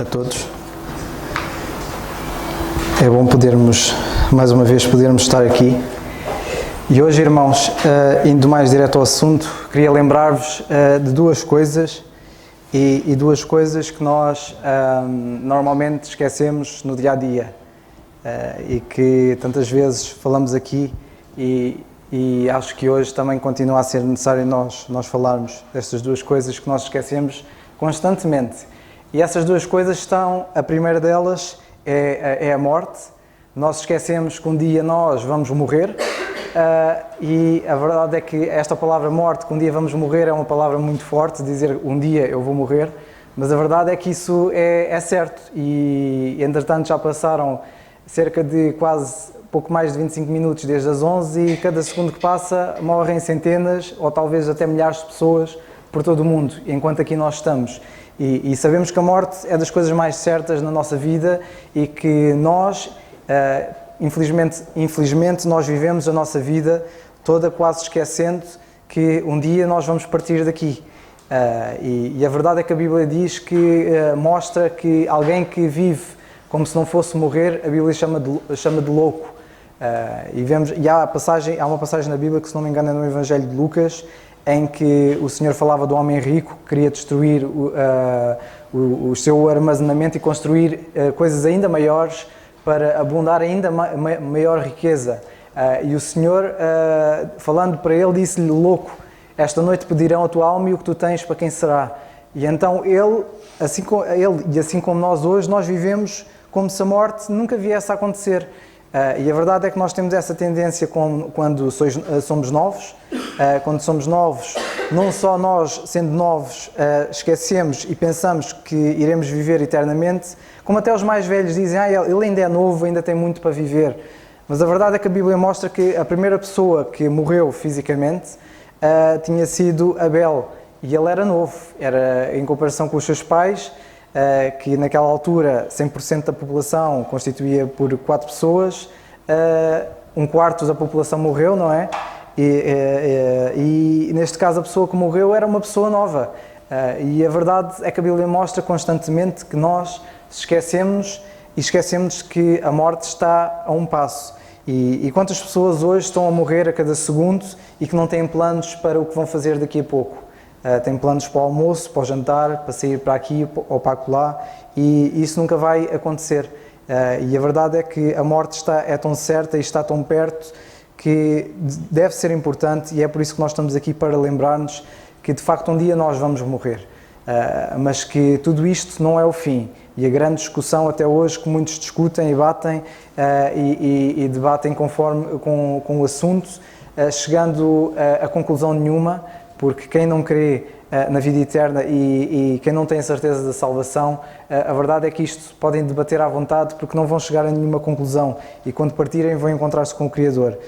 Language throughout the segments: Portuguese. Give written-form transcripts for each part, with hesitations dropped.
a todos. É bom mais uma vez, estar aqui. E hoje, irmãos, indo mais direto ao assunto, queria lembrar-vos de duas coisas e duas coisas que nós normalmente esquecemos no dia-a-dia e que tantas vezes falamos aqui e acho que hoje também continua a ser necessário nós falarmos destas duas coisas que nós esquecemos constantemente. E essas duas coisas a primeira delas é a morte. Nós esquecemos que um dia nós vamos morrer e a verdade é que esta palavra morte, que um dia vamos morrer, é uma palavra muito forte, dizer um dia eu vou morrer, mas a verdade é que isso é certo e entretanto já passaram cerca de pouco mais de 25 minutos desde as 11 e cada segundo que passa morrem centenas ou talvez até milhares de pessoas por todo o mundo, enquanto aqui nós estamos. E sabemos que a morte é das coisas mais certas na nossa vida e que nós, infelizmente, nós vivemos a nossa vida toda quase esquecendo que um dia nós vamos partir daqui. E a verdade é que a Bíblia diz que mostra que alguém que vive como se não fosse morrer, a Bíblia chama de louco. E há uma passagem na Bíblia que, se não me engano, é no Evangelho de Lucas, em que o Senhor falava do homem rico que queria destruir o seu armazenamento e construir coisas ainda maiores para abundar ainda maior riqueza. E o Senhor, falando para ele, disse-lhe: louco, esta noite pedirão a tua alma e o que tu tens para quem será? E então ele, assim como nós hoje, nós vivemos como se a morte nunca viesse a acontecer. E a verdade é que nós temos essa tendência quando somos novos. Quando somos novos, não só nós, sendo novos, esquecemos e pensamos que iremos viver eternamente, como até os mais velhos dizem: ele ainda é novo, ainda tem muito para viver. Mas a verdade é que a Bíblia mostra que a primeira pessoa que morreu fisicamente tinha sido Abel, e ele era novo, era em comparação com os seus pais, que naquela altura 100% da população constituía por 4 pessoas, um quarto da população morreu, não é? E neste caso a pessoa que morreu era uma pessoa nova. E a verdade é que a Bíblia mostra constantemente que nós esquecemos que a morte está a um passo. E quantas pessoas hoje estão a morrer a cada segundo e que não têm planos para o que vão fazer daqui a pouco? Têm planos para o almoço, para o jantar, para sair para aqui ou para acolá, e isso nunca vai acontecer. E a verdade é que a morte é tão certa e está tão perto que deve ser importante, e é por isso que nós estamos aqui, para lembrar-nos que de facto um dia nós vamos morrer. Mas que tudo isto não é o fim. E a grande discussão até hoje, que muitos discutem e batem e debatem conforme com o assunto, chegando a conclusão nenhuma, porque quem não crê na vida eterna e quem não tem a certeza da salvação, a verdade é que isto podem debater à vontade, porque não vão chegar a nenhuma conclusão e quando partirem vão encontrar-se com o Criador.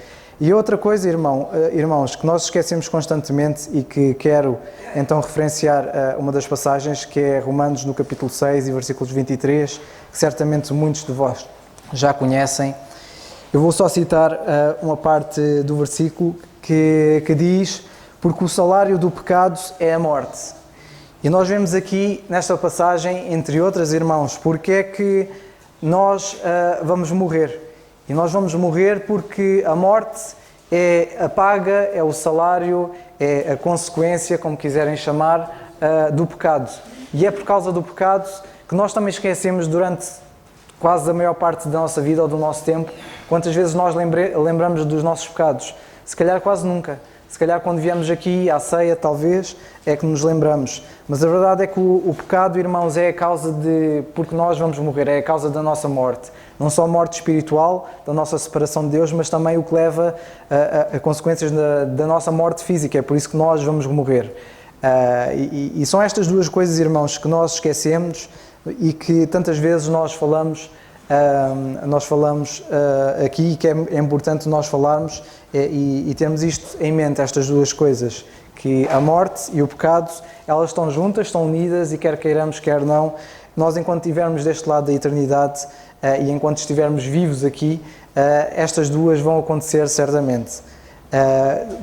E outra coisa, irmãos, que nós esquecemos constantemente e que quero então referenciar uma das passagens, que é Romanos no capítulo 6 e versículos 23, que certamente muitos de vós já conhecem. Eu vou só citar uma parte do versículo que diz: porque o salário do pecado é a morte. E nós vemos aqui nesta passagem, entre outras, irmãos, porque é que nós vamos morrer. E nós vamos morrer porque a morte é a paga, é o salário, é a consequência, como quiserem chamar, do pecado. E é por causa do pecado que nós também esquecemos durante quase a maior parte da nossa vida ou do nosso tempo. Quantas vezes nós lembramos dos nossos pecados? Se calhar quase nunca. Se calhar quando viemos aqui à ceia, talvez, é que nos lembramos. Mas a verdade é que o pecado, irmãos, é a causa porque nós vamos morrer, é a causa da nossa morte. Não só a morte espiritual, da nossa separação de Deus, mas também o que leva a consequências da nossa morte física. É por isso que nós vamos morrer. E são estas duas coisas, irmãos, que nós esquecemos e que tantas vezes nós falamos aqui, que é importante nós falarmos e termos isto em mente, estas duas coisas, que a morte e o pecado, elas estão juntas, estão unidas, e quer queiramos, quer não, nós, enquanto estivermos deste lado da eternidade e enquanto estivermos vivos aqui, estas duas vão acontecer certamente.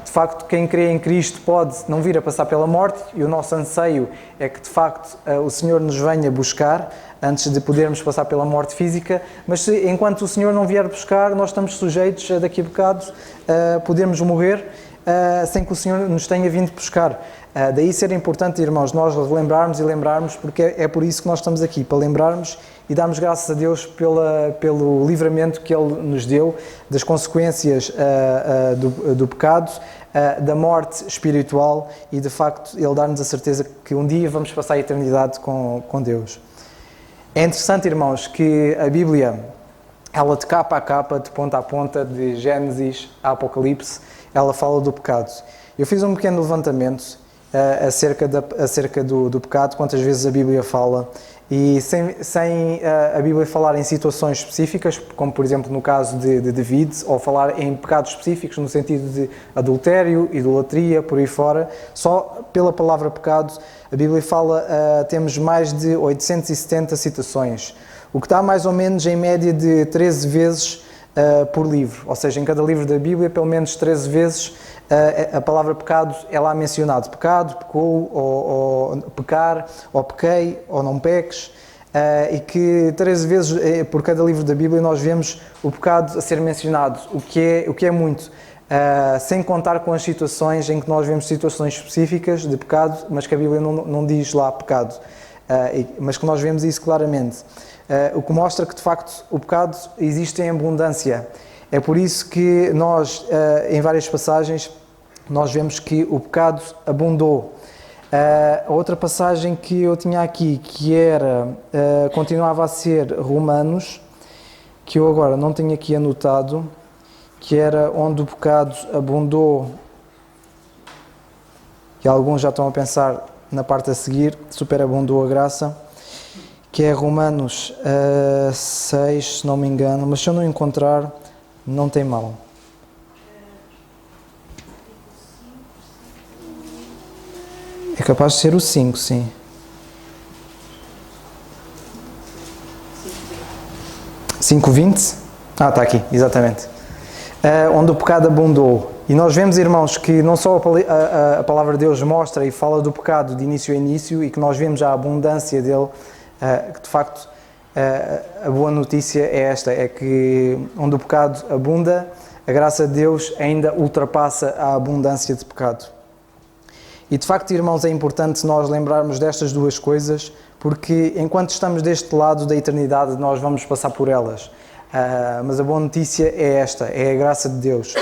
De facto, quem crê em Cristo pode não vir a passar pela morte, e o nosso anseio é que, de facto, o Senhor nos venha buscar antes de podermos passar pela morte física, mas enquanto o Senhor não vier buscar, nós estamos sujeitos a daqui a bocado podermos morrer sem que o Senhor nos tenha vindo buscar. Daí ser importante, irmãos, nós lembrarmos, porque é por isso que nós estamos aqui, para lembrarmos e darmos graças a Deus pelo livramento que Ele nos deu, das consequências do pecado, da morte espiritual e, de facto, Ele dar-nos a certeza que um dia vamos passar a eternidade com Deus. É interessante, irmãos, que a Bíblia, ela de capa a capa, de ponta a ponta, de Gênesis a Apocalipse, ela fala do pecado. Eu fiz um pequeno levantamento acerca do pecado, quantas vezes a Bíblia fala, e sem a Bíblia falar em situações específicas, como por exemplo no caso de David, ou falar em pecados específicos no sentido de adultério, idolatria, por aí fora, só pela palavra pecado, a Bíblia fala, temos mais de 870 citações, o que dá mais ou menos em média de 13 vezes por livro, ou seja, em cada livro da Bíblia, pelo menos 13 vezes a palavra pecado é lá mencionado. Pecado, pecou, ou pecar, ou pequei, ou não peques, e que 13 vezes por cada livro da Bíblia nós vemos o pecado a ser mencionado, o que é muito, sem contar com as situações em que nós vemos situações específicas de pecado, mas que a Bíblia não diz lá pecado, mas que nós vemos isso claramente. O que mostra que, de facto, o pecado existe em abundância. É por isso que nós, em várias passagens, nós vemos que o pecado abundou. A outra passagem que eu tinha aqui, que continuava a ser Romanos, que eu agora não tenho aqui anotado, que era onde o pecado abundou, e alguns já estão a pensar na parte a seguir, superabundou a graça, que é Romanos 6, se não me engano, mas se eu não encontrar, não tem mal. É capaz de ser o 5, sim. 5:20? Ah, está aqui, exatamente. Onde o pecado abundou. E nós vemos, irmãos, que não só a palavra de Deus mostra e fala do pecado de início a início, e que nós vemos a abundância dele, que de facto a boa notícia é esta, é que onde o pecado abunda, a graça de Deus ainda ultrapassa a abundância de pecado. E de facto, irmãos, é importante nós lembrarmos destas duas coisas, porque enquanto estamos deste lado da eternidade, nós vamos passar por elas. Mas a boa notícia é esta, é a graça de Deus.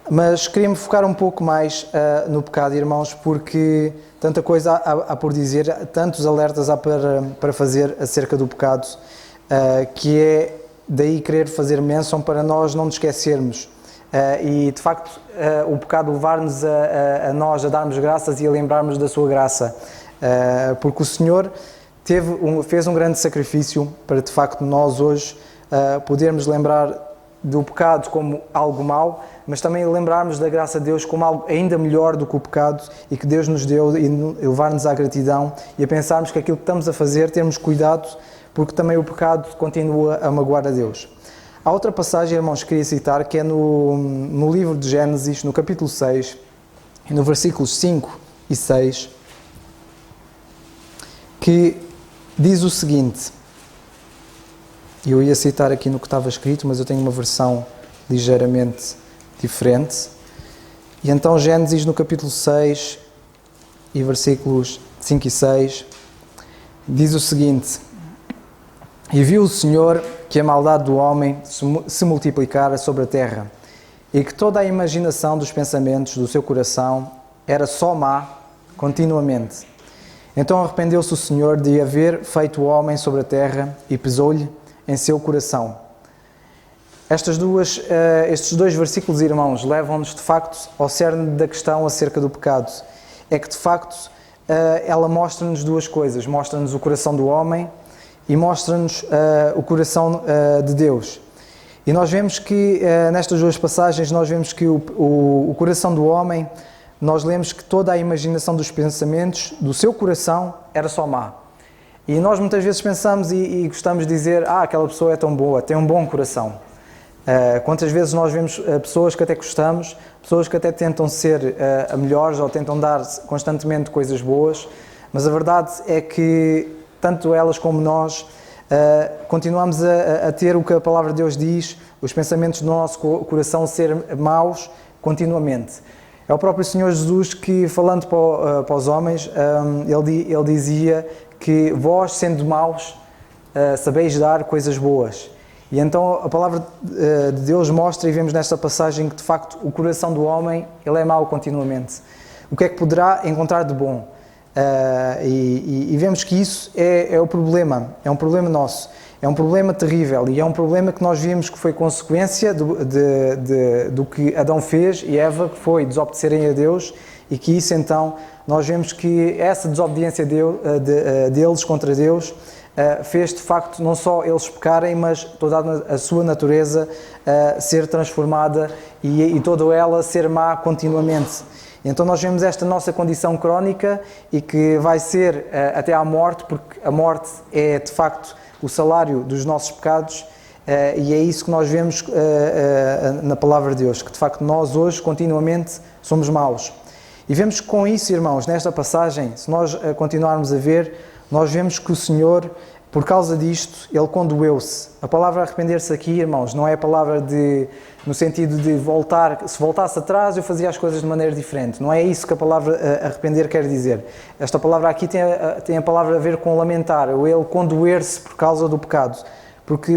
Mas queria-me focar um pouco mais no pecado, irmãos, porque tanta coisa há por dizer, tantos alertas há para fazer acerca do pecado, que é daí querer fazer menção para nós não nos esquecermos. E de facto o pecado levar-nos a nós a darmos graças e a lembrarmos da sua graça, porque o Senhor fez um grande sacrifício para de facto nós hoje podermos lembrar do pecado como algo mau, mas também lembrarmos da graça de Deus como algo ainda melhor do que o pecado e que Deus nos deu, e levar-nos à gratidão e a pensarmos que aquilo que estamos a fazer, termos cuidado, porque também o pecado continua a magoar a Deus. Há outra passagem, irmãos, que queria citar, que é no livro de Gênesis, no capítulo 6, no versículos 5 e 6, que diz o seguinte, eu ia citar aqui no que estava escrito, mas eu tenho uma versão ligeiramente diferente, e então Gênesis no capítulo 6 e versículos 5 e 6, diz o seguinte, e viu o Senhor que a maldade do homem se multiplicara sobre a terra, e que toda a imaginação dos pensamentos do seu coração era só má continuamente. Então arrependeu-se o Senhor de haver feito o homem sobre a terra e pesou-lhe em seu coração. Estes dois versículos, irmãos, levam-nos de facto ao cerne da questão acerca do pecado. É que de facto ela mostra-nos duas coisas, mostra-nos o coração do homem e mostra-nos o coração de Deus. E nós vemos que nestas duas passagens, nós vemos que o coração do homem, nós lemos que toda a imaginação dos pensamentos do seu coração era só má. E nós muitas vezes pensamos e gostamos de dizer, aquela pessoa é tão boa, tem um bom coração. Quantas vezes nós vemos pessoas que até gostamos, pessoas que até tentam ser melhores ou tentam dar constantemente coisas boas, mas a verdade é que tanto elas como nós continuamos a ter o que a palavra de Deus diz, os pensamentos do nosso coração ser maus continuamente. É o próprio Senhor Jesus que, falando para os homens, ele dizia que vós, sendo maus, sabeis dar coisas boas. E então a palavra de Deus mostra, e vemos nesta passagem, que de facto o coração do homem ele é mau continuamente. O que é que poderá encontrar de bom? E vemos que isso é o problema, é um problema nosso, é um problema terrível e é um problema que nós vimos que foi consequência do que Adão fez e Eva, que foi desobedecerem a Deus, e que isso então, nós vemos que essa desobediência deles contra Deus fez de facto não só eles pecarem, mas toda a sua natureza ser transformada e toda ela ser má continuamente. Então nós vemos esta nossa condição crónica e que vai ser até à morte, porque a morte é de facto o salário dos nossos pecados, e é isso que nós vemos na palavra de Deus, que de facto nós hoje continuamente somos maus. E vemos que com isso, irmãos, nesta passagem, se nós continuarmos a ver, nós vemos que o Senhor, por causa disto, Ele condoeu-se. A palavra arrepender-se aqui, irmãos, não é a palavra no sentido de voltar, se voltasse atrás eu fazia as coisas de maneira diferente. Não é isso que a palavra arrepender quer dizer. Esta palavra aqui tem a palavra a ver com lamentar, ou Ele condoer-se por causa do pecado. Porque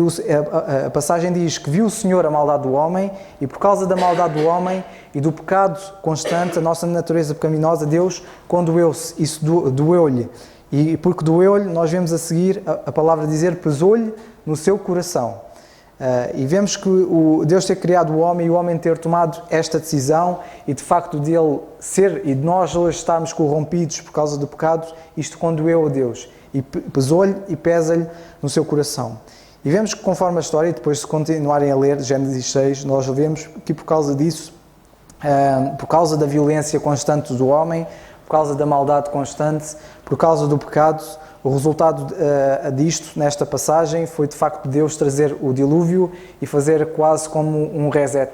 a passagem diz que viu o Senhor a maldade do homem, e por causa da maldade do homem e do pecado constante, a nossa natureza pecaminosa, Deus condoeu-se, isso doeu-lhe. E porque doeu-lhe, nós vemos a seguir a palavra dizer, pesou-lhe no seu coração. E vemos que Deus ter criado o homem e o homem ter tomado esta decisão, e de facto dele ser, e de nós hoje estarmos corrompidos por causa do pecado, isto condoeu a Deus. E pesou-lhe e pesa-lhe no seu coração. E vemos que conforme a história, e depois se continuarem a ler Gênesis 6, nós vemos que por causa disso, por causa da violência constante do homem, por causa da maldade constante, por causa do pecado, o resultado disto, nesta passagem, foi de facto Deus trazer o dilúvio e fazer quase como um reset.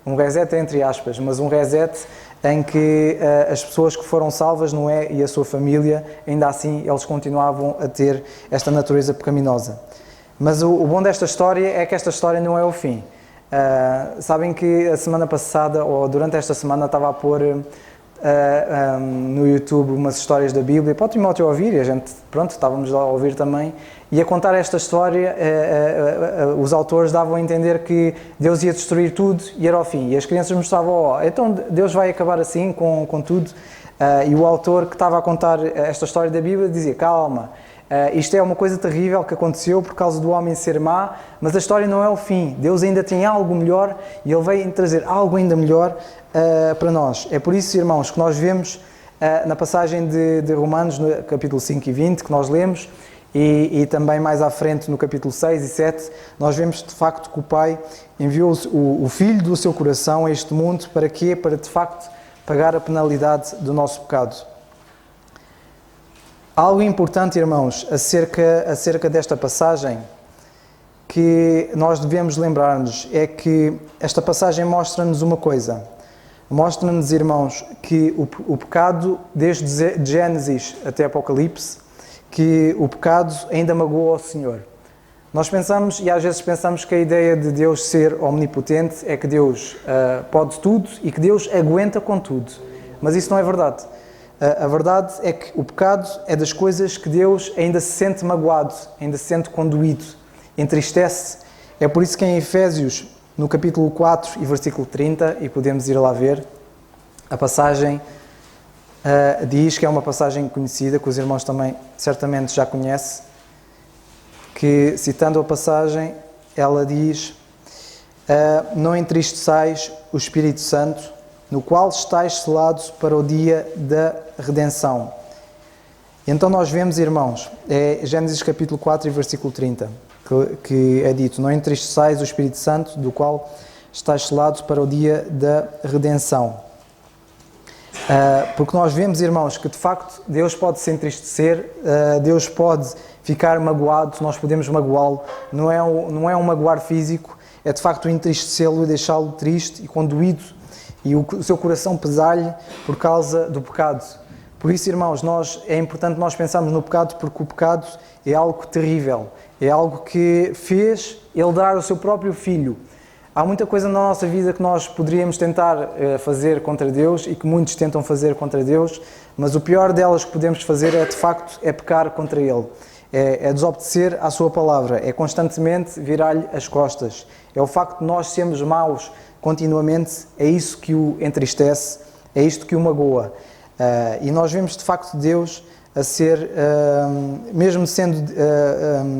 Um reset entre aspas, mas um reset em que as pessoas que foram salvas, Noé e a sua família, ainda assim eles continuavam a ter esta natureza pecaminosa. Mas o bom desta história é que esta história não é o fim. Sabem que a semana passada, ou durante esta semana, estava a pôr no YouTube umas histórias da Bíblia para o Timóteo ouvir, e a gente, pronto, estávamos lá a ouvir também, e a contar esta história, os autores davam a entender que Deus ia destruir tudo e era o fim, e as crianças mostravam, então Deus vai acabar assim com tudo, e o autor que estava a contar esta história da Bíblia dizia, calma, isto é uma coisa terrível que aconteceu por causa do homem ser má, mas a história não é o fim. Deus ainda tem algo melhor e Ele veio trazer algo ainda melhor para nós. É por isso, irmãos, que nós vemos na passagem de Romanos, no capítulo 5 e 20, que nós lemos, e também mais à frente no capítulo 6 e 7, nós vemos de facto que o Pai enviou o Filho do seu coração a este mundo. Para quê? Para de facto pagar a penalidade do nosso pecado. Algo importante, irmãos, acerca desta passagem que nós devemos lembrar-nos é que esta passagem mostra-nos uma coisa. Mostra-nos, irmãos, que o pecado, desde Gênesis até Apocalipse, que o pecado ainda magoa ao Senhor. Nós pensamos, e às vezes pensamos, que a ideia de Deus ser omnipotente é que Deus pode tudo e que Deus aguenta com tudo. Mas isso não é verdade. A verdade é que o pecado é das coisas que Deus ainda se sente magoado, ainda se sente condoído, entristece. É por isso que em Efésios, no capítulo 4 e versículo 30, e podemos ir lá ver, a passagem diz, que é uma passagem conhecida, que os irmãos também certamente já conhecem, que, citando a passagem, ela diz, não entristeçais o Espírito Santo, no qual estáis selados para o dia da redenção. Então nós vemos, irmãos, é Gênesis capítulo 4 e versículo 30, que é dito, não entristeçais o Espírito Santo, do qual estáis selados para o dia da redenção. Porque nós vemos, irmãos, que de facto Deus pode se entristecer, Deus pode ficar magoado, nós podemos magoá-lo, não é um magoar físico, é de facto entristecê-lo e deixá-lo triste e condoído e o seu coração pesar-lhe por causa do pecado. Por isso, irmãos, é importante nós pensarmos no pecado, porque o pecado é algo terrível, é algo que fez ele dar o seu próprio filho. Há muita coisa na nossa vida que nós poderíamos tentar fazer contra Deus e que muitos tentam fazer contra Deus, mas o pior delas que podemos fazer de facto, é pecar contra Ele. É desobedecer à sua palavra, é constantemente virar-lhe as costas. É o facto de nós sermos maus continuamente, é isso que o entristece, é isto que o magoa. E nós vemos de facto Deus a ser, mesmo sendo,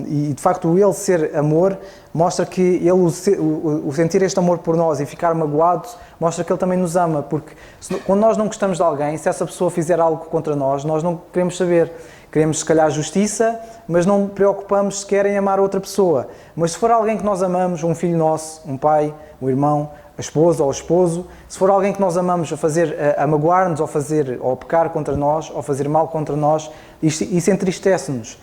e de facto Ele ser amor, mostra que Ele, o sentir este amor por nós e ficar magoado, mostra que Ele também nos ama, porque quando nós não gostamos de alguém, se essa pessoa fizer algo contra nós não queremos saber. Queremos, se calhar, justiça, mas não preocupamos sequer em amar outra pessoa. Mas se for alguém que nós amamos, um filho nosso, um pai, um irmão, a esposa ou o esposo, se for alguém que nós amamos a magoar-nos ou a pecar contra nós, ou fazer mal contra nós, isso entristece-nos.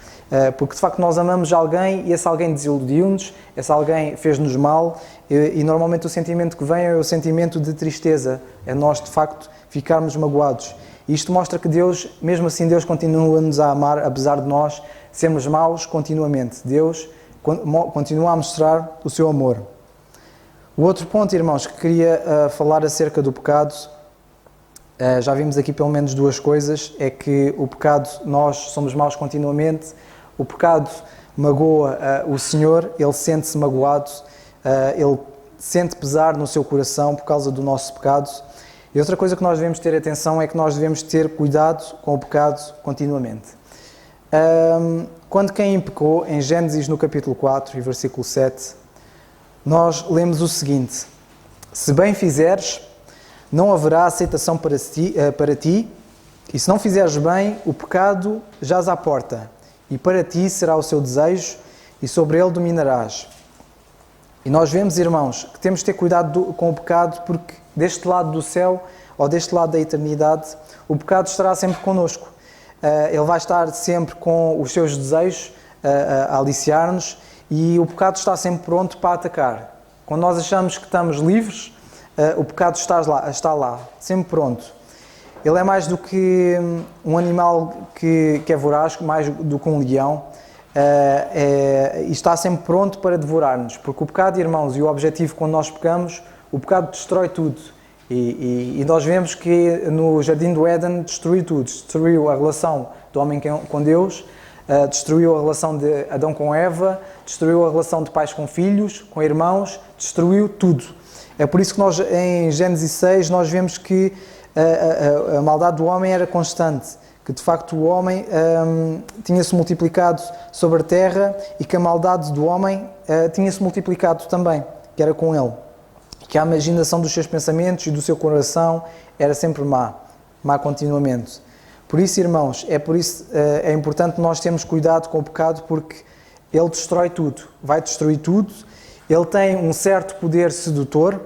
Porque, de facto, nós amamos alguém e esse alguém desiludiu-nos, esse alguém fez-nos mal e normalmente o sentimento que vem é o sentimento de tristeza. É nós, de facto, ficarmos magoados. E isto mostra que Deus, mesmo assim, Deus continua-nos a amar, apesar de nós sermos maus continuamente. Deus continua a mostrar o seu amor. O outro ponto, irmãos, que queria falar acerca do pecado, já vimos aqui pelo menos duas coisas, é que o pecado, nós somos maus continuamente, o pecado magoa o Senhor, Ele sente-se magoado, Ele sente pesar no seu coração por causa do nosso pecado. E outra coisa que nós devemos ter atenção é que nós devemos ter cuidado com o pecado continuamente. Quando Caim pecou, em Gênesis no capítulo 4 e versículo 7, nós lemos o seguinte: se bem fizeres, não haverá aceitação para ti, e se não fizeres bem, o pecado jaz à porta, e para ti será o seu desejo, e sobre ele dominarás. E nós vemos, irmãos, que temos de ter cuidado com o pecado, porque deste lado do céu, ou deste lado da eternidade, o pecado estará sempre connosco. Ele vai estar sempre com os seus desejos a aliciar-nos, e o pecado está sempre pronto para atacar. Quando nós achamos que estamos livres, o pecado está lá, sempre pronto. Ele é mais do que um animal que é voraz, mais do que um leão, e está sempre pronto para devorar-nos. Porque o pecado, irmãos, e o objetivo quando nós pecamos, o pecado destrói tudo. E nós vemos que no Jardim do Éden destruiu tudo. Destruiu a relação do homem com Deus, destruiu a relação de Adão com Eva, destruiu a relação de pais com filhos, com irmãos, destruiu tudo. É por isso que nós, em Gênesis 6, nós vemos que a maldade do homem era constante, que de facto o homem tinha-se multiplicado sobre a terra e que a maldade do homem tinha-se multiplicado também, que era com ele. Que a imaginação dos seus pensamentos e do seu coração era sempre má continuamente. Por isso, irmãos, é importante nós termos cuidado com o pecado, porque ele destrói tudo, vai destruir tudo. Ele tem um certo poder sedutor,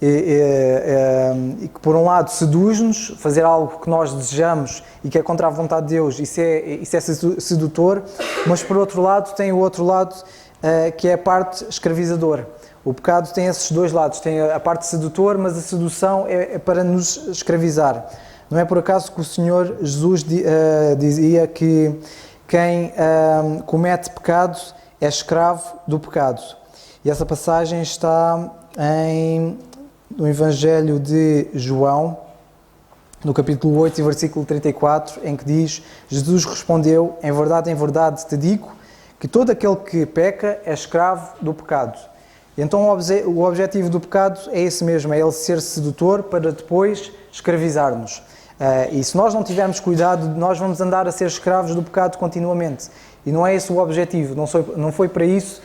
e que por um lado seduz-nos, fazer algo que nós desejamos e que é contra a vontade de Deus, isso é sedutor, mas por outro lado tem o outro lado que é a parte escravizadora. O pecado tem esses dois lados, tem a parte sedutor, mas a sedução é para nos escravizar. Não é por acaso que o Senhor Jesus dizia que quem comete pecado é escravo do pecado. E essa passagem está no Evangelho de João, no capítulo 8 e versículo 34, em que diz: Jesus respondeu, em verdade te digo, que todo aquele que peca é escravo do pecado. Então o objetivo do pecado é esse mesmo, é ele ser sedutor para depois escravizar-nos. E se nós não tivermos cuidado, nós vamos andar a ser escravos do pecado continuamente. E não é esse o objetivo, não foi para isso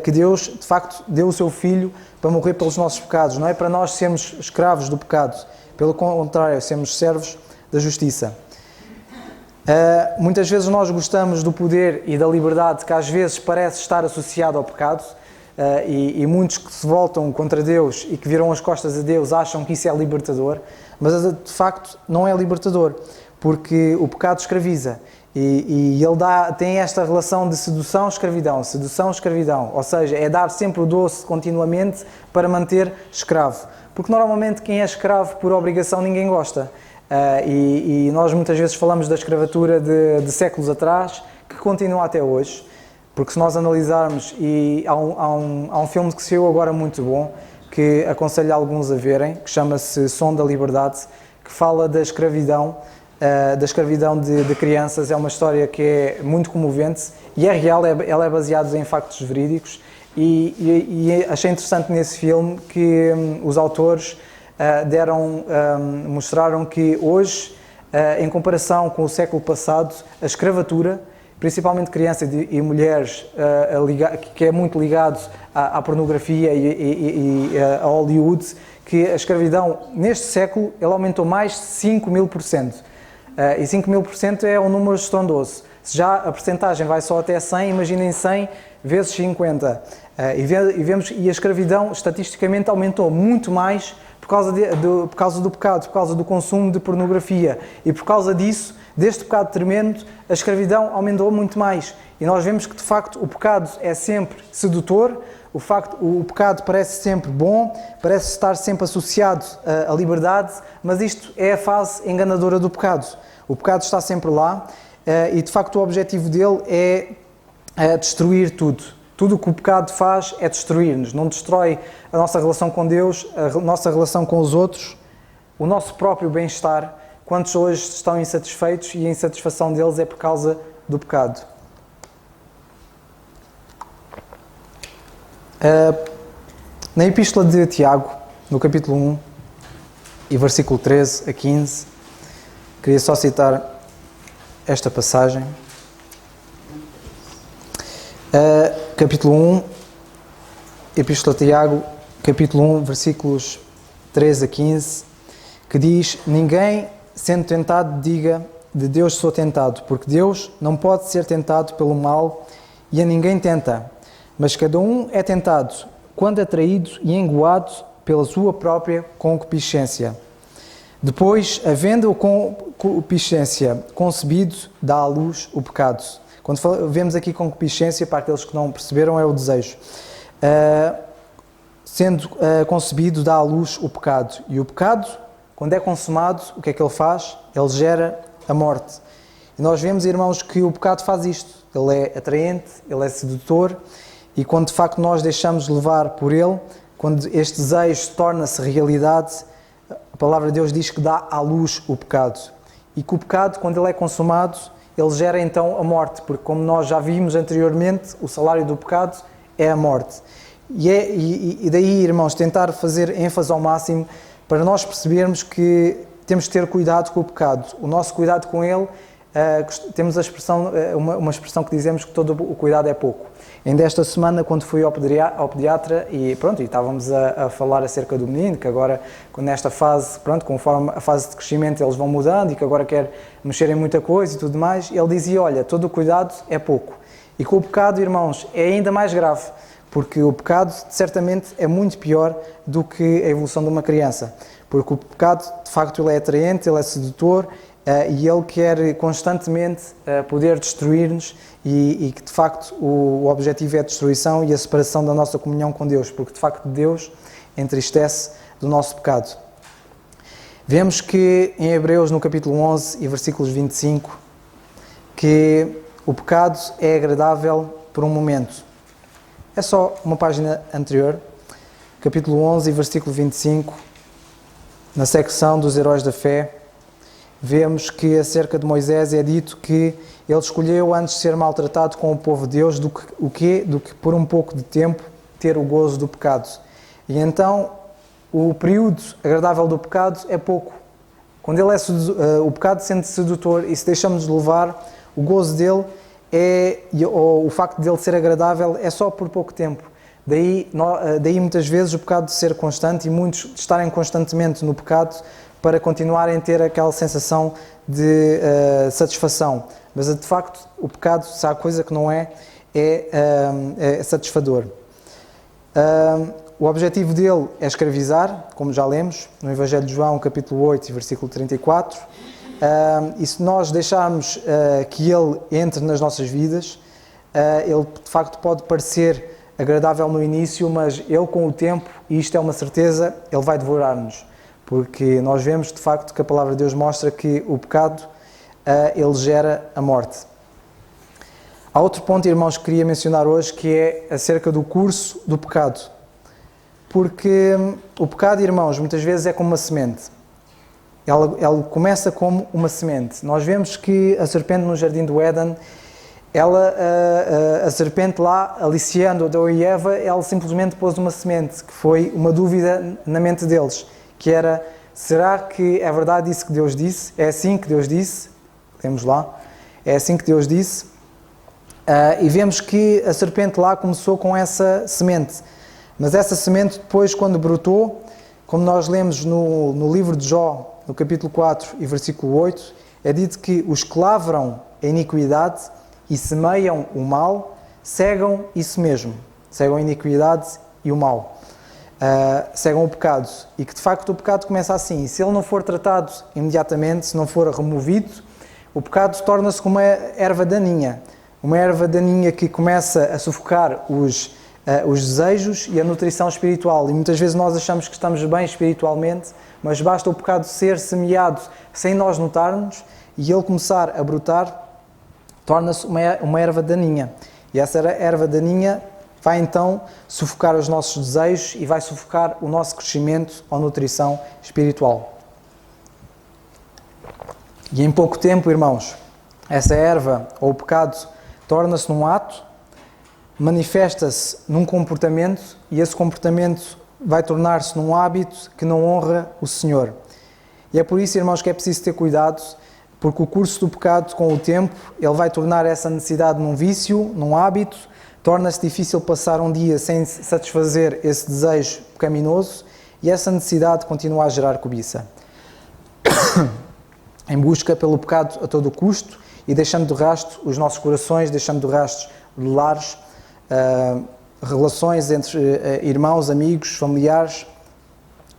que Deus, de facto, deu o seu Filho para morrer pelos nossos pecados. Não é para nós sermos escravos do pecado, pelo contrário, sermos servos da justiça. Muitas vezes nós gostamos do poder e da liberdade que às vezes parece estar associado ao pecado, e muitos que se voltam contra Deus e que viram as costas a Deus acham que isso é libertador, mas de facto não é libertador, porque o pecado escraviza E ele tem esta relação de sedução-escravidão, ou seja, é dar sempre o doce continuamente para manter escravo. Porque normalmente quem é escravo por obrigação ninguém gosta. E nós muitas vezes falamos da escravatura de séculos atrás, que continua até hoje, porque se nós analisarmos, e há um filme que saiu agora muito bom, que aconselho alguns a verem, que chama-se Som da Liberdade, que fala da escravidão de crianças. É uma história que é muito comovente e é real, ela é baseada em factos verídicos, e achei interessante nesse filme que os autores mostraram que hoje, em comparação com o século passado, a escravatura, principalmente crianças e mulheres, que é muito ligado à pornografia e a Hollywood, que a escravidão neste século ela aumentou mais de 5.000%. E 5.000% é um número estrondoso. Se já a percentagem vai só até 100, imaginem 100 vezes 50. E a escravidão estatisticamente aumentou muito mais por causa do pecado, por causa do consumo de pornografia. E por causa disso, deste pecado tremendo, a escravidão aumentou muito mais. E nós vemos que, de facto, o pecado é sempre sedutor, o pecado parece sempre bom, parece estar sempre associado à liberdade, mas isto é a fase enganadora do pecado. O pecado está sempre lá e, de facto, o objetivo dele é destruir tudo. Tudo o que o pecado faz é destruir-nos. Não destrói a nossa relação com Deus, a nossa relação com os outros, o nosso próprio bem-estar. Quantos hoje estão insatisfeitos e a insatisfação deles é por causa do pecado? Na Epístola de Tiago, no capítulo 1 e versículo 13 a 15, queria só citar esta passagem. Capítulo 1, Epístola de Tiago, capítulo 1, versículos 13 a 15, que diz: ninguém, sendo tentado, diga, de Deus sou tentado, porque Deus não pode ser tentado pelo mal e a ninguém tenta, mas cada um é tentado quando atraído e engoado pela sua própria concupiscência. Depois, havendo a concupiscência concebido, dá à luz o pecado. Quando vemos aqui concupiscência, para aqueles que não perceberam, é o desejo. Sendo concebido, dá à luz o pecado. E o pecado, quando é consumado, o que é que ele faz? Ele gera a morte. E nós vemos, irmãos, que o pecado faz isto. Ele é atraente, ele é sedutor, e quando de facto nós deixamos levar por ele, quando este desejo torna-se realidade, a palavra de Deus diz que dá à luz o pecado. E que o pecado, quando ele é consumado, ele gera então a morte, porque como nós já vimos anteriormente, o salário do pecado é a morte. E daí, irmãos, tentar fazer ênfase ao máximo para nós percebermos que temos de ter cuidado com o pecado. O nosso cuidado com ele, temos a expressão, uma expressão que dizemos que todo o cuidado é pouco. Ainda esta semana, quando fui ao pediatra e estávamos a falar acerca do menino, que agora, nesta fase, conforme a fase de crescimento, eles vão mudando e que agora quer mexer em muita coisa e tudo mais, ele dizia, olha, todo o cuidado é pouco. E com o pecado, irmãos, é ainda mais grave, porque o pecado, certamente, é muito pior do que a evolução de uma criança. Porque o pecado, de facto, ele é atraente, ele é sedutor, e ele quer constantemente poder destruir-nos e que de facto o objetivo é a destruição e a separação da nossa comunhão com Deus, porque de facto Deus entristece do nosso pecado. Vemos que em Hebreus no capítulo 11 e versículos 25 que o pecado é agradável por um momento. É só uma página anterior, capítulo 11 e versículo 25, na secção dos heróis da fé. Vemos que acerca de Moisés é dito que ele escolheu antes de ser maltratado com o povo de Deus do que por um pouco de tempo ter o gozo do pecado. E então o período agradável do pecado é pouco. Quando ele o pecado sendo sedutor e se deixamos de levar, o gozo dele ou o facto de ele ser agradável é só por pouco tempo. Daí muitas vezes o pecado de ser constante e muitos de estarem constantemente no pecado para continuarem a ter aquela sensação de satisfação. Mas, de facto, o pecado, se há coisa que não é satisfador. O objetivo dele é escravizar, como já lemos, no Evangelho de João, capítulo 8, versículo 34, e se nós deixarmos que Ele entre nas nossas vidas, Ele de facto pode parecer agradável no início, mas Ele com o tempo, e isto é uma certeza, Ele vai devorar-nos. Porque nós vemos de facto que a palavra de Deus mostra que o pecado, ele gera a morte. Há outro ponto, irmãos, que queria mencionar hoje, que é acerca do curso do pecado. Porque o pecado, irmãos, muitas vezes é como uma semente. Ela começa como uma semente. Nós vemos que a serpente no jardim do Éden, a serpente lá, aliciando Adão e Eva, ela simplesmente pôs uma semente, que foi uma dúvida na mente deles, que era, será que é verdade isso que Deus disse? É assim que Deus disse? Temos lá. É assim que Deus disse. E vemos que a serpente lá começou com essa semente. Mas essa semente depois, quando brotou, como nós lemos no livro de Jó, no capítulo 4 e versículo 8, é dito que os que lavram a iniquidade e semeiam o mal, cegam isso mesmo. Cegam a iniquidade e o mal. Cegam o pecado. E que de facto o pecado começa assim. Se ele não for tratado imediatamente, se não for removido, o pecado torna-se como uma erva daninha. Uma erva daninha que começa a sufocar os desejos e a nutrição espiritual. E muitas vezes nós achamos que estamos bem espiritualmente, mas basta o pecado ser semeado sem nós notarmos e ele começar a brotar, torna-se uma erva daninha. E essa erva daninha vai então sufocar os nossos desejos e vai sufocar o nosso crescimento ou nutrição espiritual. E em pouco tempo, irmãos, essa erva ou o pecado torna-se num ato, manifesta-se num comportamento e esse comportamento vai tornar-se num hábito que não honra o Senhor. E é por isso, irmãos, que é preciso ter cuidado, porque o curso do pecado, com o tempo, ele vai tornar essa necessidade num vício, num hábito, torna-se difícil passar um dia sem satisfazer esse desejo pecaminoso e essa necessidade continua a gerar cobiça. Em busca pelo pecado a todo custo e deixando de rastro os nossos corações, deixando de rastro lares, relações entre irmãos, amigos, familiares,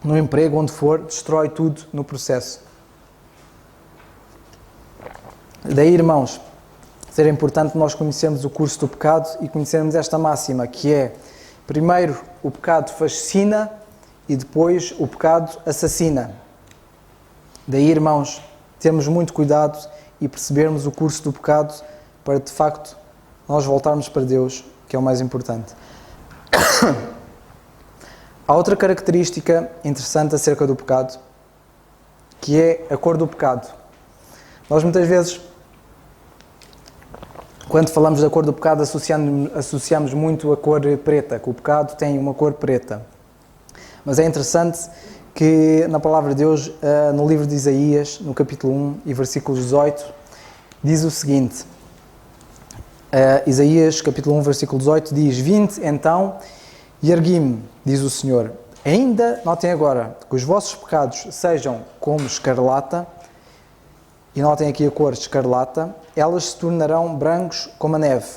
no emprego, onde for, destrói tudo no processo. Daí, irmãos, ser importante nós conhecermos o curso do pecado e conhecermos esta máxima, que é, primeiro, o pecado fascina e depois o pecado assassina. Daí, irmãos, termos muito cuidado e percebermos o curso do pecado para, de facto, nós voltarmos para Deus, que é o mais importante. Há outra característica interessante acerca do pecado, que é a cor do pecado. Nós muitas vezes, quando falamos da cor do pecado, associamos muito a cor preta, que o pecado tem uma cor preta. Mas é interessante que na palavra de Deus, no livro de Isaías, no capítulo 1 e versículo 18, diz o seguinte. Isaías, capítulo 1, versículo 18, diz: Vinde então e ergui-me, diz o Senhor. Ainda, notem agora, que os vossos pecados sejam como escarlata, e notem aqui a cor escarlata, elas se tornarão brancos como a neve.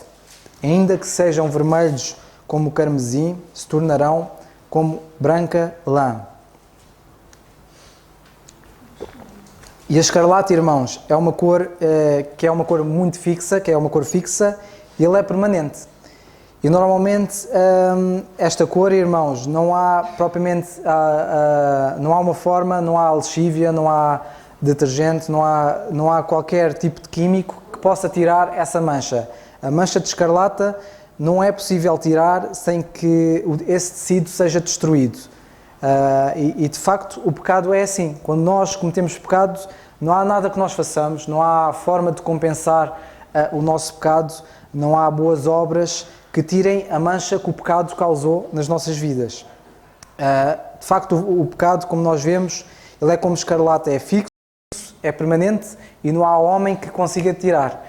Ainda que sejam vermelhos como o carmesim, se tornarão como branca lã. E a escarlata, irmãos, é uma cor que é uma cor muito fixa, que é uma cor fixa, e ela é permanente. E normalmente esta cor, irmãos, não há propriamente, não há uma forma, não há lexívia, não há detergente, não há qualquer tipo de químico que possa tirar essa mancha. A mancha de escarlata não é possível tirar sem que esse tecido seja destruído. E de facto o pecado é assim. Quando nós cometemos pecado, não há nada que nós façamos, não há forma de compensar o nosso pecado, não há boas obras que tirem a mancha que o pecado causou nas nossas vidas. De facto o pecado, como nós vemos, ele é como escarlata, é fixo, é permanente e não há homem que consiga tirar.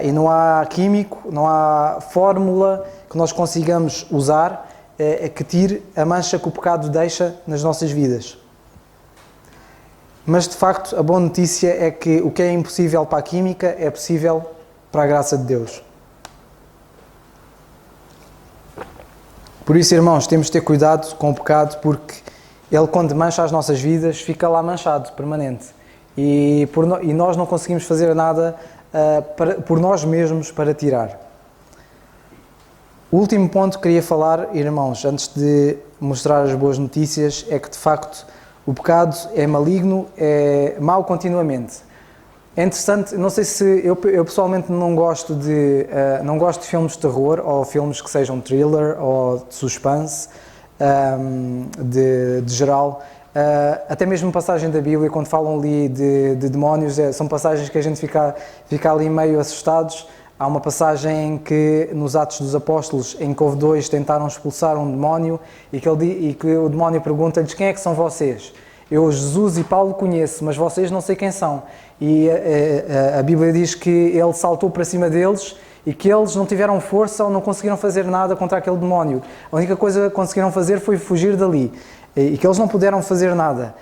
E não há químico, não há fórmula que nós consigamos usar que tire a mancha que o pecado deixa nas nossas vidas. Mas de facto a boa notícia é que o que é impossível para a química é possível para a graça de Deus. Por isso, irmãos, temos de ter cuidado com o pecado, porque ele, quando mancha as nossas vidas, fica lá manchado, permanente. e nós não conseguimos fazer nada por nós mesmos para tirar. O último ponto que queria falar, irmãos, antes de mostrar as boas notícias, é que de facto o pecado é maligno, é mau continuamente. É interessante, não sei se eu pessoalmente não gosto de filmes de terror ou filmes que sejam thriller ou de suspense, de geral. Até mesmo passagem da Bíblia, quando falam ali de demónios, são passagens que a gente fica ali meio assustados. Há uma passagem que nos Atos dos Apóstolos, em que houve dois tentaram expulsar um demónio e que o demónio pergunta-lhes: quem é que são vocês? Eu, Jesus e Paulo conheço, mas vocês não sei quem são. E a Bíblia diz que ele saltou para cima deles e que eles não tiveram força ou não conseguiram fazer nada contra aquele demónio. A única coisa que conseguiram fazer foi fugir dali e que eles não puderam fazer nada.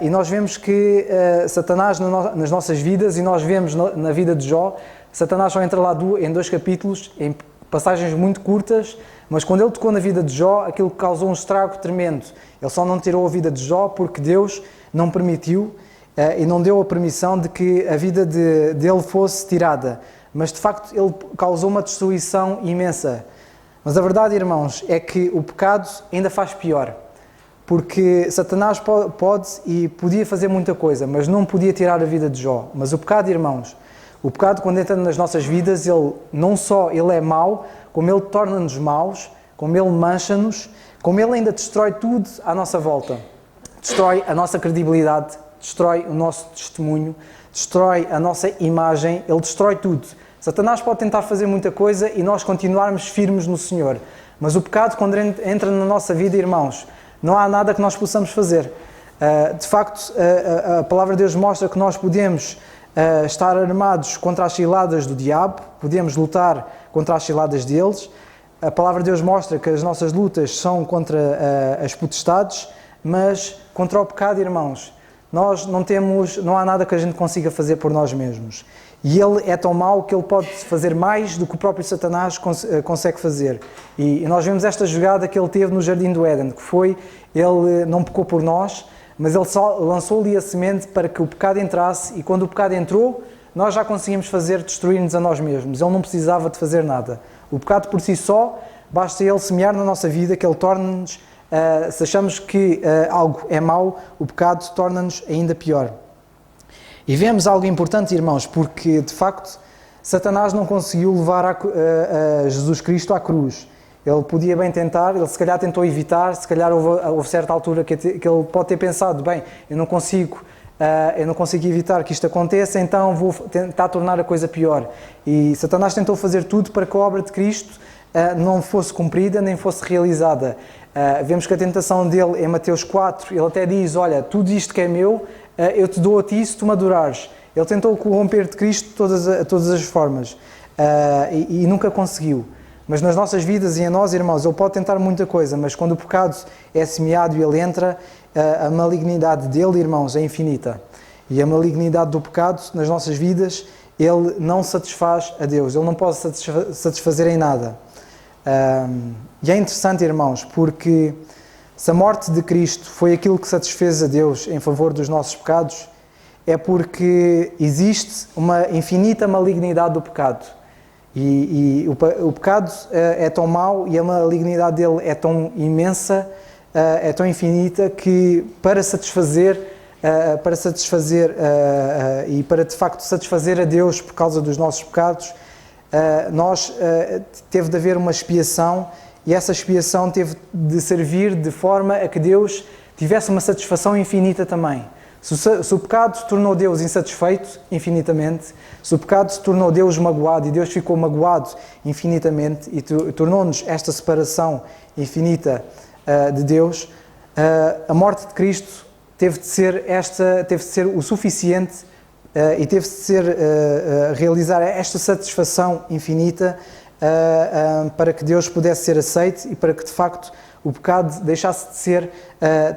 E nós vemos que Satanás nas nossas vidas, e nós vemos na vida de Jó, Satanás só entra lá em 2 capítulos, em passagens muito curtas, mas quando ele tocou na vida de Jó, aquilo causou um estrago tremendo. Ele só não tirou a vida de Jó porque Deus não permitiu e não deu a permissão de que a vida dele fosse tirada. Mas de facto ele causou uma destruição imensa. Mas a verdade, irmãos, é que o pecado ainda faz pior. Porque Satanás pode e podia fazer muita coisa, mas não podia tirar a vida de Jó. Mas o pecado, irmãos, o pecado, quando entra nas nossas vidas, ele não só ele é mau, como ele torna-nos maus, como ele mancha-nos, como ele ainda destrói tudo à nossa volta. Destrói a nossa credibilidade, destrói o nosso testemunho, destrói a nossa imagem, ele destrói tudo. Satanás pode tentar fazer muita coisa e nós continuarmos firmes no Senhor. Mas o pecado, quando entra na nossa vida, irmãos, não há nada que nós possamos fazer. De facto, a palavra de Deus mostra que nós podemos estar armados contra as ciladas do diabo, podemos lutar contra as ciladas deles. A palavra de Deus mostra que as nossas lutas são contra as potestades, mas contra o pecado, irmãos, nós não há nada que a gente consiga fazer por nós mesmos. E ele é tão mau que ele pode fazer mais do que o próprio Satanás consegue fazer. E nós vemos esta jogada que ele teve no Jardim do Éden, que foi, ele não pecou por nós, mas ele só lançou ali a semente para que o pecado entrasse, e quando o pecado entrou, nós já conseguimos destruir-nos a nós mesmos. Ele não precisava de fazer nada. O pecado por si só, basta ele semear na nossa vida, que ele torna-nos, se achamos que algo é mau, o pecado torna-nos ainda pior. E vemos algo importante, irmãos, porque de facto Satanás não conseguiu levar a Jesus Cristo à cruz. Ele podia bem tentar, ele se calhar tentou evitar, se calhar houve certa altura que ele pode ter pensado: bem, eu não consigo evitar que isto aconteça, então vou tentar tornar a coisa pior. E Satanás tentou fazer tudo para que a obra de Cristo não fosse cumprida nem fosse realizada. Vemos que a tentação dele em Mateus 4, ele até diz: olha, tudo isto que é meu, eu te dou a ti se tu me adorares. Ele tentou corromper de Cristo de todas as formas e nunca conseguiu. Mas nas nossas vidas e em nós, irmãos, ele pode tentar muita coisa, mas quando o pecado é semeado e ele entra, a malignidade dele, irmãos, é infinita. E a malignidade do pecado nas nossas vidas, ele não satisfaz a Deus, ele não pode satisfazer em nada. E é interessante, irmãos, porque se a morte de Cristo foi aquilo que satisfez a Deus em favor dos nossos pecados, é porque existe uma infinita malignidade do pecado. E o pecado é tão mau e a malignidade dele é tão imensa, é tão infinita, que para satisfazer e para de facto satisfazer a Deus por causa dos nossos pecados, teve de haver uma expiação, e essa expiação teve de servir de forma a que Deus tivesse uma satisfação infinita também. Se o pecado tornou Deus insatisfeito infinitamente, se o pecado se tornou Deus magoado e Deus ficou magoado infinitamente e tornou-nos esta separação infinita de Deus, a morte de Cristo teve de ser o suficiente e teve de ser realizar esta satisfação infinita para que Deus pudesse ser aceite e para que de facto o pecado deixasse de ser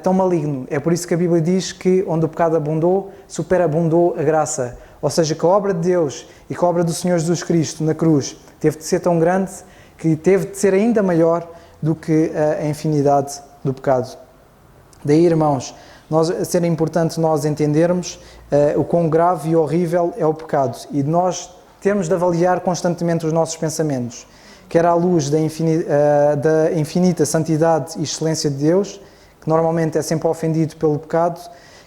tão maligno. É por isso que a Bíblia diz que onde o pecado abundou, superabundou a graça. Ou seja, que a obra de Deus e que a obra do Senhor Jesus Cristo na cruz teve de ser tão grande que teve de ser ainda maior do que a infinidade do pecado. Daí, irmãos, ser importante nós entendermos o quão grave e horrível é o pecado e de nós termos de avaliar constantemente os nossos pensamentos, quer à luz da infinita santidade e excelência de Deus, que normalmente é sempre ofendido pelo pecado,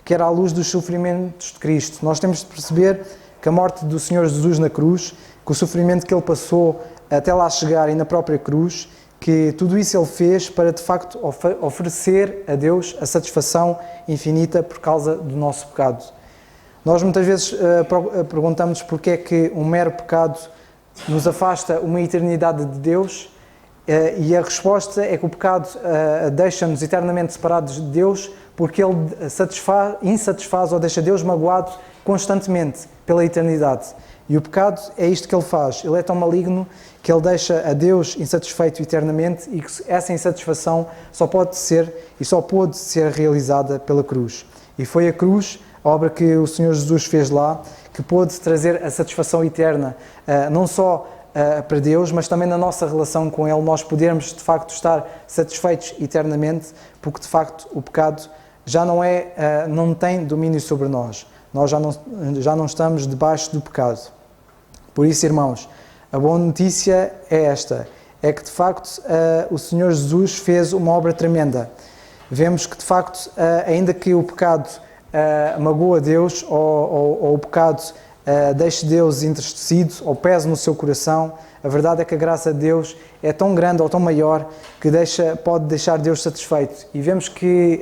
quer à luz dos sofrimentos de Cristo. Nós temos de perceber que a morte do Senhor Jesus na cruz, que o sofrimento que Ele passou até lá chegar e na própria cruz, que tudo isso Ele fez para de facto oferecer a Deus a satisfação infinita por causa do nosso pecado. Nós muitas vezes perguntamos porque é que um mero pecado nos afasta uma eternidade de Deus, e a resposta é que o pecado deixa-nos eternamente separados de Deus porque ele insatisfaz ou deixa Deus magoado constantemente pela eternidade. E o pecado é isto que ele faz. Ele é tão maligno que ele deixa a Deus insatisfeito eternamente e que essa insatisfação só pode ser e só pôde ser realizada pela cruz. E foi a cruz, a obra que o Senhor Jesus fez lá, que pôde trazer a satisfação eterna, não só para Deus, mas também na nossa relação com Ele, nós podermos de facto estar satisfeitos eternamente, porque de facto o pecado já não tem domínio sobre nós. Nós já não estamos debaixo do pecado. Por isso, irmãos, a boa notícia é esta, é que de facto o Senhor Jesus fez uma obra tremenda. Vemos que de facto, ainda que o pecado magoa Deus ou o pecado deixe Deus entristecido ou pese no seu coração, a verdade é que a graça de Deus é tão grande ou tão maior que pode deixar Deus satisfeito. E vemos que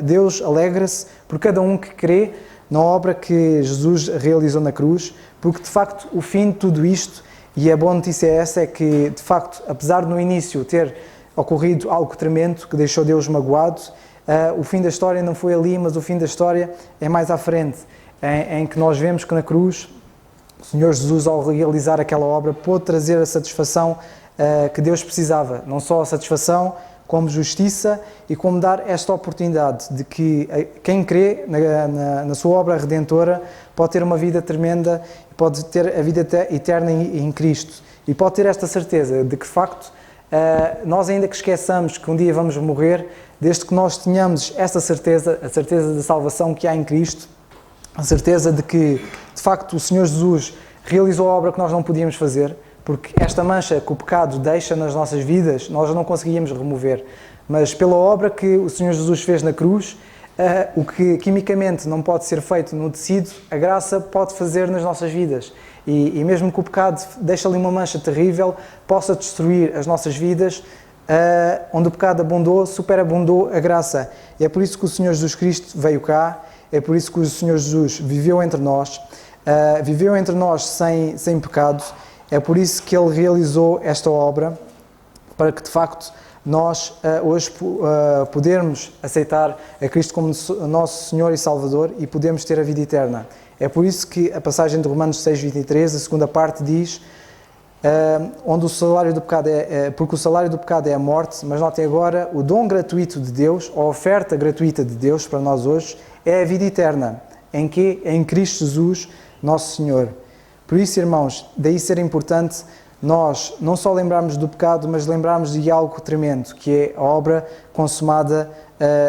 Deus alegra-se por cada um que crê na obra que Jesus realizou na cruz, porque de facto o fim de tudo isto, e a boa notícia é essa, é que de facto, apesar de no início ter ocorrido algo tremendo que deixou Deus magoado, o fim da história não foi ali, mas o fim da história é mais à frente, em que nós vemos que na cruz o Senhor Jesus, ao realizar aquela obra, pôde trazer a satisfação que Deus precisava, não só a satisfação, como justiça e como dar esta oportunidade de que quem crê na sua obra redentora pode ter uma vida tremenda, pode ter a vida eterna em Cristo e pode ter esta certeza de que, de facto, nós ainda que esqueçamos que um dia vamos morrer, desde que nós tenhamos esta certeza, a certeza da salvação que há em Cristo, a certeza de que, de facto, o Senhor Jesus realizou a obra que nós não podíamos fazer, porque esta mancha que o pecado deixa nas nossas vidas, nós não conseguíamos remover. Mas pela obra que o Senhor Jesus fez na cruz, o que quimicamente não pode ser feito no tecido, a graça pode fazer nas nossas vidas. E mesmo que o pecado deixe ali uma mancha terrível, possa destruir as nossas vidas, onde o pecado abundou, superabundou a graça. E é por isso que o Senhor Jesus Cristo veio cá, é por isso que o Senhor Jesus viveu entre nós sem pecado. É por isso que Ele realizou esta obra, para que de facto nós hoje podermos aceitar a Cristo como nosso Senhor e Salvador e podemos ter a vida eterna. É por isso que a passagem de Romanos 6:23, a segunda parte diz, onde o salário do pecado porque o salário do pecado é a morte, mas notem agora, o dom gratuito de Deus, a oferta gratuita de Deus para nós hoje, é a vida eterna, em Cristo Jesus, nosso Senhor. Por isso, irmãos, daí ser importante nós não só lembrarmos do pecado, mas lembrarmos de algo tremendo, que é a obra consumada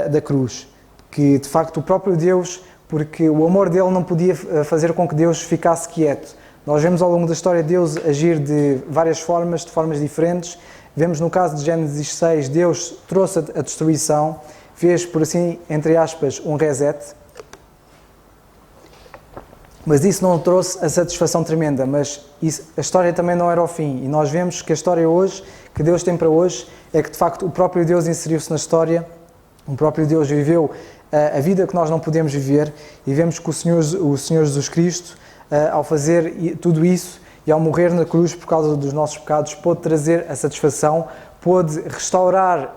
da cruz. Que, de facto, o próprio Deus, porque o amor dele não podia fazer com que Deus ficasse quieto. Nós vemos ao longo da história Deus agir de várias formas, de formas diferentes. Vemos no caso de Gênesis 6, Deus trouxe a destruição, fez, por assim, entre aspas, um reset. Mas isso não trouxe a satisfação tremenda, mas a história também não era o fim. E nós vemos que a história hoje, que Deus tem para hoje, é que de facto o próprio Deus inseriu-se na história, o próprio Deus viveu a vida que nós não podemos viver, e vemos que o Senhor Jesus Cristo, ao fazer tudo isso e ao morrer na cruz por causa dos nossos pecados, pôde trazer a satisfação, pôde restaurar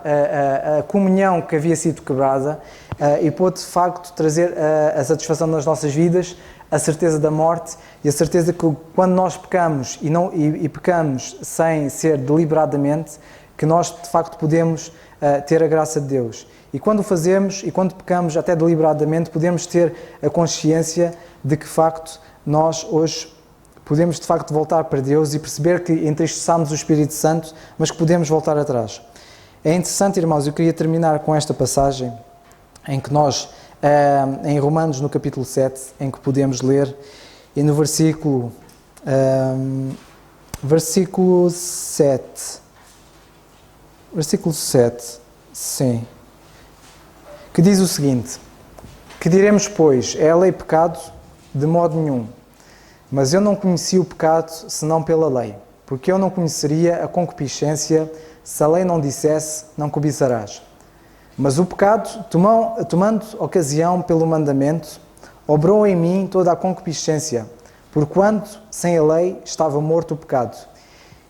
a comunhão que havia sido quebrada e pôde de facto trazer a satisfação nas nossas vidas, a certeza da morte e a certeza que quando nós pecamos e pecamos sem ser deliberadamente, que nós de facto podemos ter a graça de Deus. E quando o fazemos e quando pecamos até deliberadamente, podemos ter a consciência de que de facto nós hoje podemos de facto voltar para Deus e perceber que entristeçamos o Espírito Santo, mas que podemos voltar atrás. É interessante, irmãos, eu queria terminar com esta passagem em que nós em Romanos, no capítulo 7, em que podemos ler, e no versículo 7, sim, que diz o seguinte: que diremos, pois, é a lei pecado? De modo nenhum. Mas eu não conheci o pecado senão pela lei, porque eu não conheceria a concupiscência se a lei não dissesse, não cobiçarás. Mas o pecado, tomando ocasião pelo mandamento, obrou em mim toda a concupiscência, porquanto sem a lei estava morto o pecado.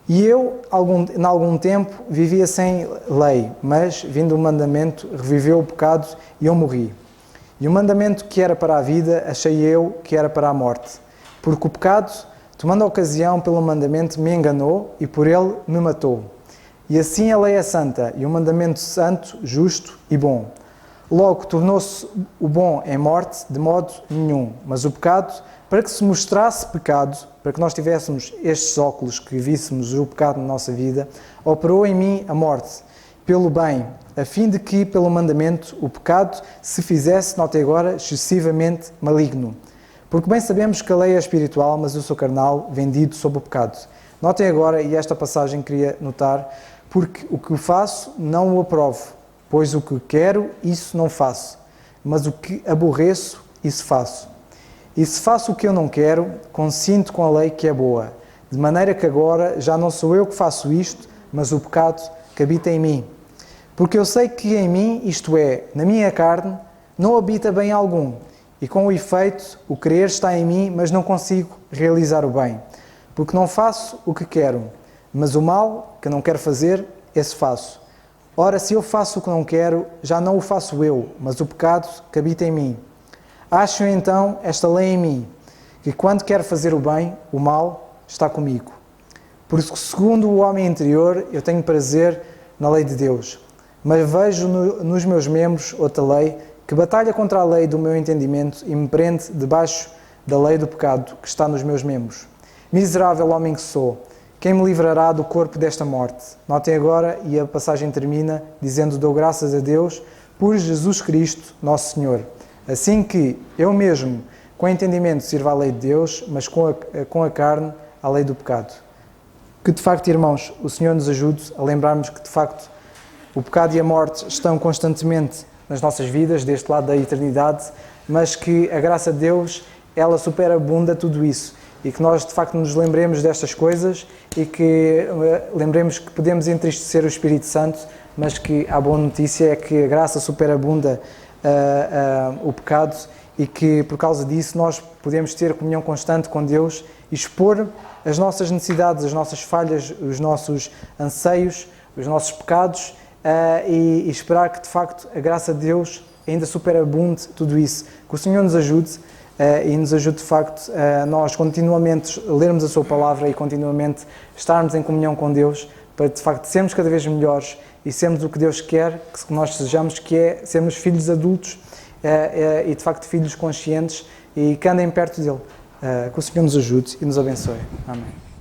E eu, em algum tempo, vivia sem lei, mas, vindo o mandamento, reviveu o pecado e eu morri. E o mandamento que era para a vida, achei eu que era para a morte. Porque o pecado, tomando ocasião pelo mandamento, me enganou e por ele me matou. E assim a lei é santa, e o mandamento santo, justo e bom. Logo, tornou-se o bom em morte de modo nenhum, mas o pecado, para que se mostrasse pecado, para que nós tivéssemos estes óculos, que víssemos o pecado na nossa vida, operou em mim a morte, pelo bem, a fim de que, pelo mandamento, o pecado se fizesse, note agora, excessivamente maligno. Porque bem sabemos que a lei é espiritual, mas eu sou carnal, vendido sob o pecado. Notem agora, e esta passagem queria notar, porque o que faço não o aprovo, pois o que quero, isso não faço, mas o que aborreço, isso faço. E se faço o que eu não quero, consinto com a lei que é boa, de maneira que agora já não sou eu que faço isto, mas o pecado que habita em mim. Porque eu sei que em mim, isto é, na minha carne, não habita bem algum, e com o efeito, o querer está em mim, mas não consigo realizar o bem. Porque não faço o que quero, mas o mal que não quero fazer, esse faço. Ora, se eu faço o que não quero, já não o faço eu, mas o pecado que habita em mim. Acho então esta lei em mim, que quando quero fazer o bem, o mal está comigo. Por isso, segundo o homem interior, eu tenho prazer na lei de Deus, mas vejo nos meus membros outra lei, que batalha contra a lei do meu entendimento e me prende debaixo da lei do pecado que está nos meus membros. Miserável homem que sou, quem me livrará do corpo desta morte? Notem agora, e a passagem termina, dizendo: dou graças a Deus por Jesus Cristo, nosso Senhor. Assim que eu mesmo, com entendimento, sirva a lei de Deus, mas com a carne, a lei do pecado. Que de facto, irmãos, o Senhor nos ajude a lembrarmos que de facto o pecado e a morte estão constantemente nas nossas vidas, deste lado da eternidade, mas que a graça de Deus, ela superabunda tudo isso. E que nós, de facto, nos lembremos destas coisas e que lembremos que podemos entristecer o Espírito Santo, mas que a boa notícia é que a graça superabunda o pecado e que, por causa disso, nós podemos ter comunhão constante com Deus e expor as nossas necessidades, as nossas falhas, os nossos anseios, os nossos pecados e esperar que, de facto, a graça de Deus ainda superabunde tudo isso. Que o Senhor nos ajude e nos ajude, de facto, a nós continuamente lermos a Sua Palavra e continuamente estarmos em comunhão com Deus para, de facto, sermos cada vez melhores e sermos o que Deus quer que nós sejamos, que é sermos filhos adultos e, de facto, filhos conscientes e que andem perto dEle. Que o Senhor nos ajude e nos abençoe. Amém.